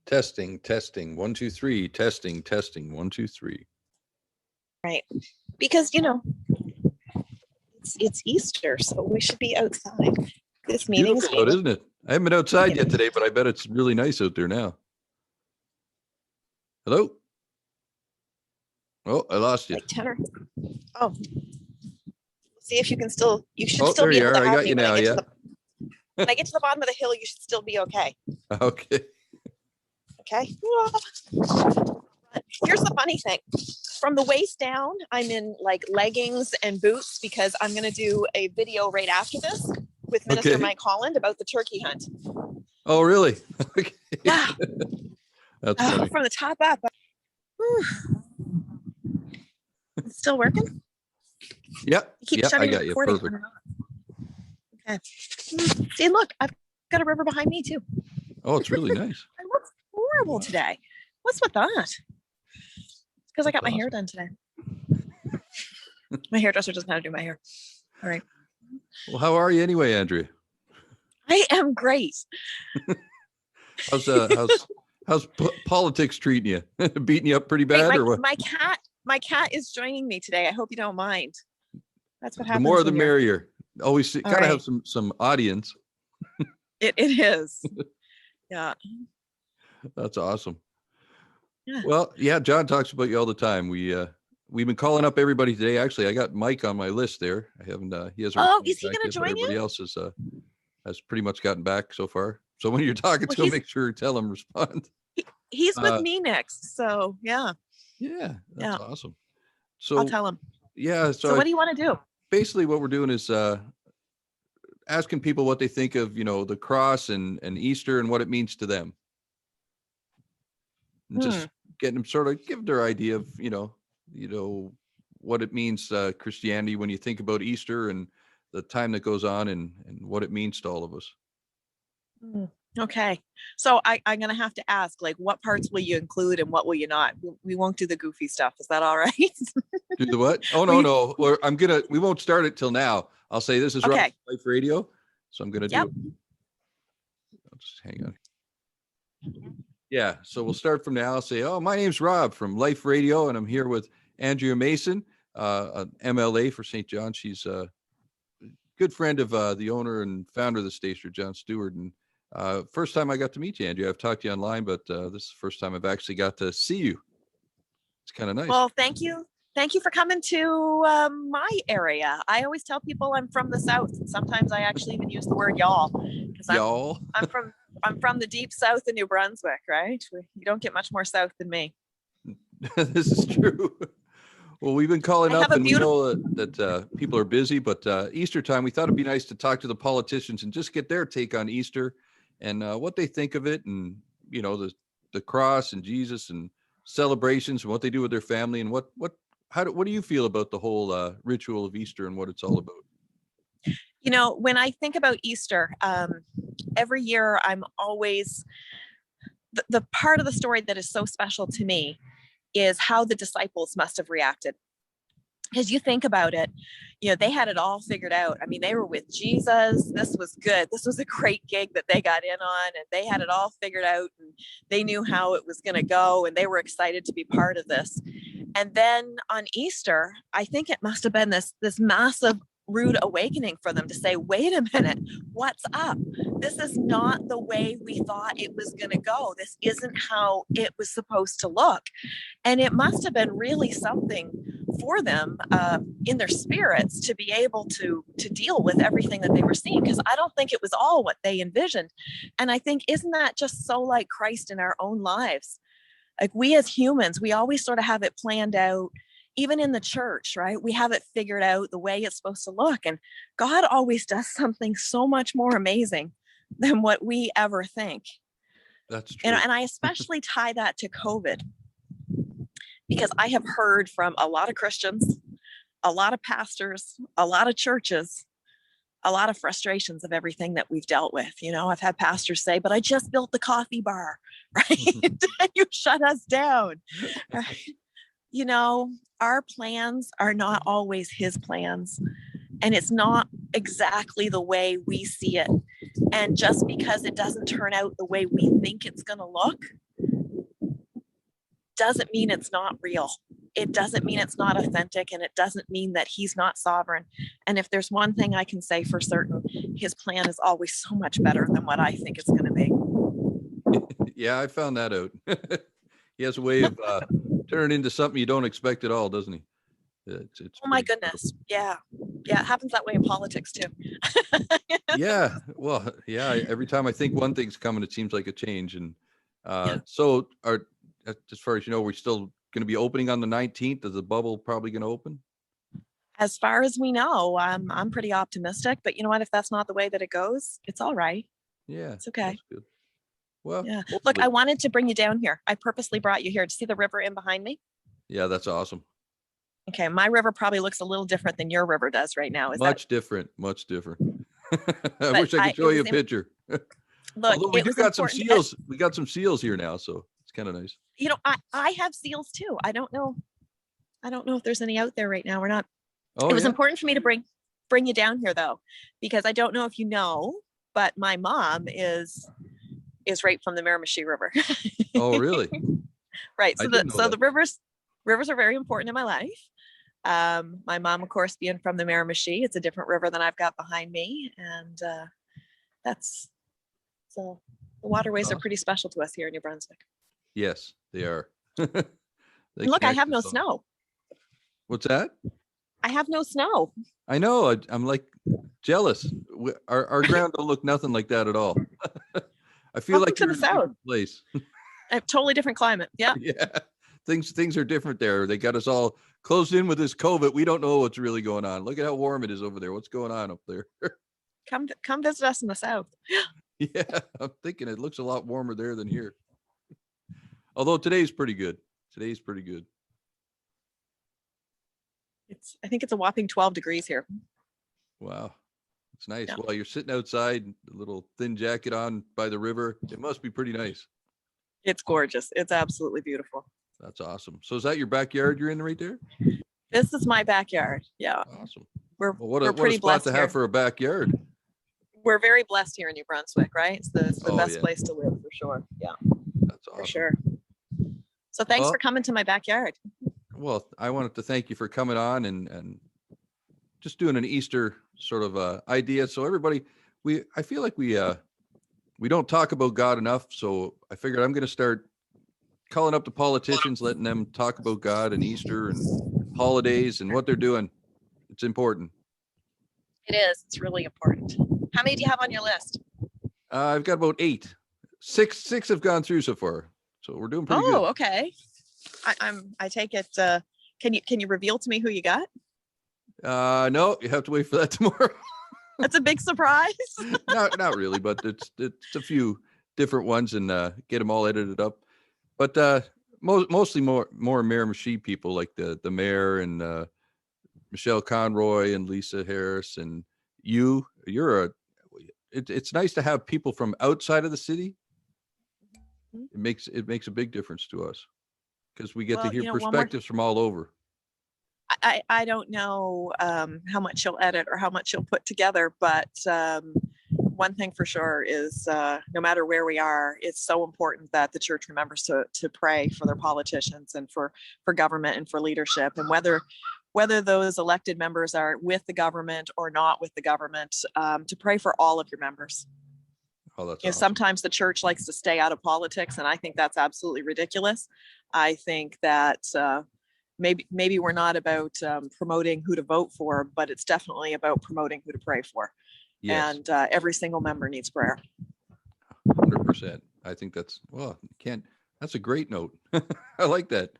Testing, testing, 1, 2, 3, testing, testing, 1, 2, 3. Right. Because, it's Easter, so we should be outside. This meeting's beautiful out, isn't it? I haven't been outside yet today, but I bet it's really nice out there now. Hello? Oh, I lost you. Like tenor. Oh. See if you can still, you should still there be you able are. to have I got me you now, yeah. When I get to the bottom of the hill, you should still be okay. Okay. Okay. Here's the funny thing. From the waist down, I'm in like leggings and boots because I'm going to do a video right after this with Minister Mike Holland about the turkey hunt. Oh, really? Okay. Yeah. That's funny. From the top up. It's still working? Yep. Keep I shutting got you. recording. Perfect. Okay. See, look, I've got a river behind me too. Oh, it's really nice. I look horrible today. What's with that? It's because I got my hair done today. My hairdresser doesn't know how to do my hair. All right. Well, how are you anyway, Andrea? I am great. How's politics treating you? Beating you up pretty bad, or what? My cat is joining me today. I hope you don't mind. That's what happens. The more the merrier. Always gotta have some audience. It is. Yeah. That's awesome. Yeah. Well, yeah, John talks about you all the time. We've been calling up everybody today. Actually, I got Mike on my list there. I haven't. He hasn't. Oh, is he going to join everybody you? Else has pretty much gotten back so far. So when you're talking to him, make sure you tell him respond. He's with me next. So yeah. Yeah, that's awesome. So I'll tell him. Yeah. So what do you want to do? Basically, what we're doing is asking people what they think of, the cross and Easter and what it means to them. And just getting them sort of give their idea of, what it means Christianity when you think about Easter and the time that goes on and what it means to all of us. Okay. So I'm going to have to ask, like, what parts will you include and what will you not? We won't do the goofy stuff. Is that all right? Do the what? Oh, no. We won't start it till now. I'll say this is Life Radio. So I'm going to do it. I'll just hang on. Yeah. So we'll start from now. I'll say, my name's Rob from Life Radio, and I'm here with Andrea Mason, an MLA for St. John. She's a good friend of the owner and founder of the station, John Stewart. And first time I got to meet you, Andrea. I've talked to you online, but this is the first time I've actually got to see you. It's kind of nice. Well, thank you. Thank you for coming to my area. I always tell people I'm from the South, and sometimes I actually even use the word y'all. Y'all? I'm from the deep South in New Brunswick, right? You don't get much more South than me. This is true. Well, we've been calling up, and we know that people are busy, but Easter time, we thought it'd be nice to talk to the politicians and just get their take on Easter and what they think of it, and the cross and Jesus and celebrations and what they do with their family, and what do you feel about the whole ritual of Easter and what it's all about? When I think about Easter, every year I'm always the part of the story that is so special to me is how the disciples must have reacted. Because you think about it, they had it all figured out. I mean, they were with Jesus. This was good. This was a great gig that they got in on, and they had it all figured out, and they knew how it was going to go, and they were excited to be part of this. And then on Easter, I think it must have been this massive rude awakening for them to say, wait a minute, what's up? This is not the way we thought it was going to go. This isn't how it was supposed to look. And it must have been really something for them in their spirits to be able to deal with everything that they were seeing, because I don't think it was all what they envisioned. And I think, isn't that just so like Christ in our own lives? Like, we as humans, we always sort of have it planned out. Even in the church, right? We have it figured out the way it's supposed to look. And God always does something so much more amazing than what we ever think. That's true. And I especially tie that to COVID, because I have heard from a lot of Christians, a lot of pastors, a lot of churches, a lot of frustrations of everything that we've dealt with. I've had pastors say, but I just built the coffee bar, right? And you shut us down, right? Our plans are not always his plans, and it's not exactly the way we see it. And just because it doesn't turn out the way we think it's going to look, doesn't mean it's not real. It doesn't mean it's not authentic, and it doesn't mean that he's not sovereign. And if there's one thing I can say for certain, his plan is always so much better than what I think it's going to be. Yeah, I found that out. He has a way of turning into something you don't expect at all, doesn't he? It's oh my goodness. Yeah. Yeah. It happens that way in politics too. Yeah. Well, yeah. Every time I think one thing's coming, it seems like a change. And so as far as you know, we're still going to be opening on the 19th. Is the bubble probably going to open? As far as we know, I'm pretty optimistic, but you know what? If that's not the way that it goes, it's all right. Yeah. It's okay. That's good. Well, yeah. Look, I wanted to bring you down here. I purposely brought you here to see the river in behind me. Yeah, that's awesome. Okay, my river probably looks a little different than your river does right now. Much different. I wish I could show you a picture. Look, although we got some seals. We got some seals here now, so it's kind of nice. You know, I have seals too. I don't know if there's any out there right now or not. It was important for me to bring you down here though, because I don't know if you know, but my mom is right from the Miramichi River. Oh, really? Right. So the rivers are very important in my life. My mom, of course, being from the Miramichi, it's a different river than I've got behind me. And so the waterways are pretty special to us here in New Brunswick. Yes, they are. Look, I have no snow. What's that? I have no snow. I know. I'm like jealous. Our ground don't look nothing like that at all. I feel like you're in a different place. A totally different climate. Yeah. Yeah. Things are different there. They got us all closed in with this COVID. We don't know what's really going on. Look at how warm it is over there. What's going on up there? Come visit us in the south. Yeah, I'm thinking it looks a lot warmer there than here. Although today's pretty good. I think it's a whopping 12 degrees here. Wow. It's nice. Yeah. Well, you're sitting outside, a little thin jacket on by the river. It must be pretty nice. It's gorgeous. It's absolutely beautiful. That's awesome. So is that your backyard you're in right there? This is my backyard. Yeah. Awesome. We're pretty what a spot to have for a backyard. We're very blessed here in New Brunswick, right? It's the best place to live for sure. Yeah. That's awesome. For sure. So thanks for coming to my backyard. Well, I wanted to thank you for coming on and just doing an Easter sort of idea. So everybody, I feel like we don't talk about God enough. So I figured I'm going to start calling up the politicians, letting them talk about God and Easter and holidays and what they're doing. It's important. It is. It's really important. How many do you have on your list? I've got about 8. Six have gone through so far. So we're doing pretty good. Oh, okay. I take it. Can you reveal to me who you got? No, you have to wait for that tomorrow. That's a big surprise. Not really, but it's a few different ones and get them all edited up. But mostly more Miramichi people like the mayor and Michelle Conroy and Lisa Harris and it's nice to have people from outside of the city. It makes a big difference to us because we get to hear perspectives from all over. I don't know how much you'll edit or how much you'll put together, but one thing for sure is no matter where we are, it's so important that the church remembers to pray for their politicians and for government and for leadership, and whether those elected members are with the government or not with the government, to pray for all of your members. Oh, that's awesome. Sometimes the church likes to stay out of politics, and I think that's absolutely ridiculous. I think that maybe we're not about promoting who to vote for, but it's definitely about promoting who to pray for. Yes. And every single member needs prayer. 100%. I think that's a great note. I like that.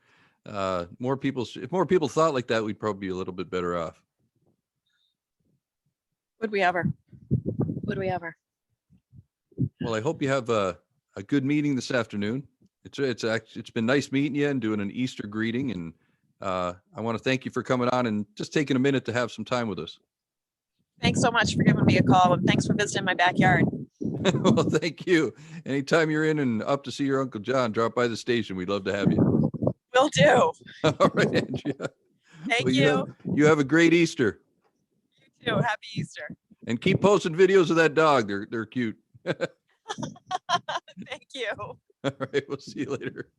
If more people thought like that, we'd probably be a little bit better off. Would we ever? Well, I hope you have a good meeting this afternoon. It's been nice meeting you and doing an Easter greeting, and I want to thank you for coming on and just taking a minute to have some time with us. Thanks so much for giving me a call, and thanks for visiting my backyard. Well, thank you. Anytime you're in and up to see your Uncle John, drop by the station. We'd love to have you. Will do. All right, Andrea. Thank you. You have a great Easter. You too. Happy Easter. And keep posting videos of that dog. They're cute. Thank you. All right, we'll see you later.